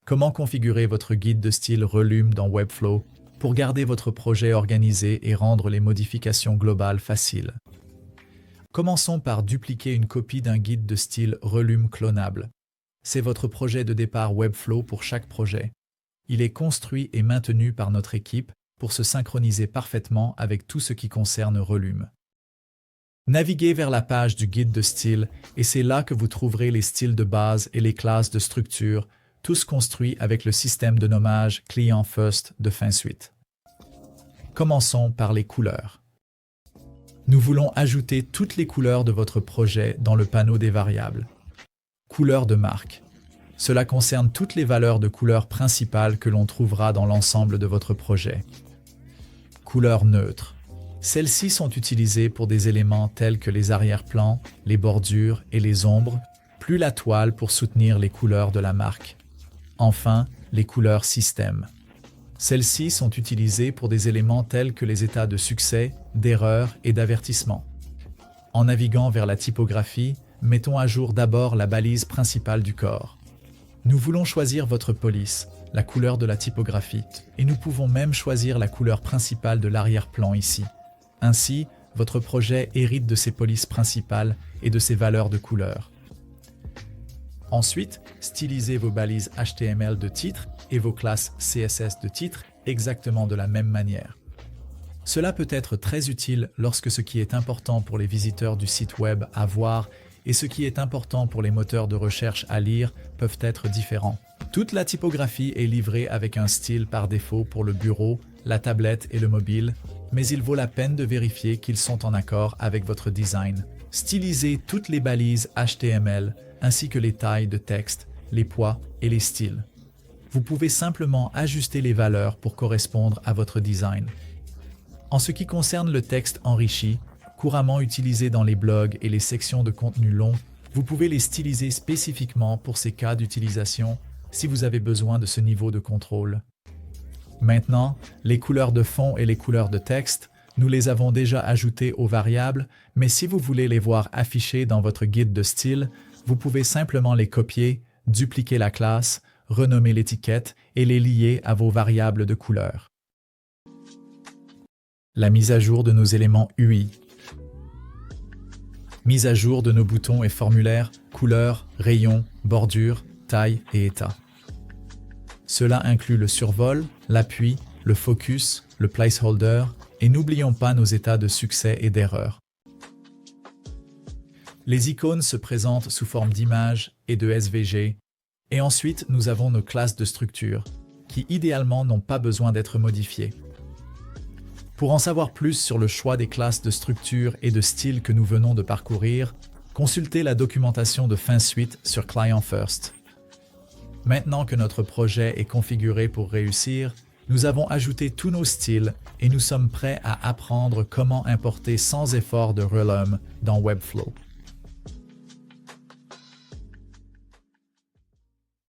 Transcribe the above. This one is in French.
Comment configurer votre guide de style Relume dans Webflow pour garder votre projet organisé et rendre les modifications globales faciles. Commençons par dupliquer une copie d'un guide de style Relume clonable. C'est votre projet de départ Webflow pour chaque projet. Il est construit et maintenu par notre équipe pour se synchroniser parfaitement avec tout ce qui concerne Relume. Naviguez vers la page du guide de style et c'est là que vous trouverez les styles de base et les classes de structure, tous construits avec le système de nommage Client First de FinSuite. Commençons par les couleurs. Nous voulons ajouter toutes les couleurs de votre projet dans le panneau des variables. Couleurs de marque. Cela concerne toutes les valeurs de couleurs principales que l'on trouvera dans l'ensemble de votre projet. Couleurs neutres. Celles-ci sont utilisées pour des éléments tels que les arrière-plans, les bordures et les ombres, plus la toile pour soutenir les couleurs de la marque. Enfin, les couleurs système. Celles-ci sont utilisées pour des éléments tels que les états de succès, d'erreur et d'avertissement. En naviguant vers la typographie, mettons à jour d'abord la balise principale du corps. Nous voulons choisir votre police, la couleur de la typographie, et nous pouvons même choisir la couleur principale de l'arrière-plan ici. Ainsi, votre projet hérite de ses polices principales et de ses valeurs de couleur. Ensuite, stylisez vos balises HTML de titre et vos classes CSS de titre exactement de la même manière. Cela peut être très utile lorsque ce qui est important pour les visiteurs du site web à voir et ce qui est important pour les moteurs de recherche à lire peuvent être différents. Toute la typographie est livrée avec un style par défaut pour le bureau, la tablette et le mobile, mais il vaut la peine de vérifier qu'ils sont en accord avec votre design. Stylisez toutes les balises HTML ainsi que les tailles de texte, les poids et les styles. Vous pouvez simplement ajuster les valeurs pour correspondre à votre design. En ce qui concerne le texte enrichi, couramment utilisé dans les blogs et les sections de contenu long, vous pouvez les styliser spécifiquement pour ces cas d'utilisation si vous avez besoin de ce niveau de contrôle. Maintenant, les couleurs de fond et les couleurs de texte, nous les avons déjà ajoutées aux variables, mais si vous voulez les voir affichées dans votre guide de style, vous pouvez simplement les copier, dupliquer la classe, renommer l'étiquette et les lier à vos variables de couleur. La mise à jour de nos éléments UI. Mise à jour de nos boutons et formulaires, couleurs, rayons, bordures, taille et état. Cela inclut le survol, l'appui, le focus, le placeholder et n'oublions pas nos états de succès et d'erreur. Les icônes se présentent sous forme d'images et de SVG, et ensuite nous avons nos classes de structure, qui idéalement n'ont pas besoin d'être modifiées. Pour en savoir plus sur le choix des classes de structure et de style que nous venons de parcourir, consultez la documentation de FinSuite sur Client First. Maintenant que notre projet est configuré pour réussir, nous avons ajouté tous nos styles et nous sommes prêts à apprendre comment importer sans effort de Relume dans Webflow.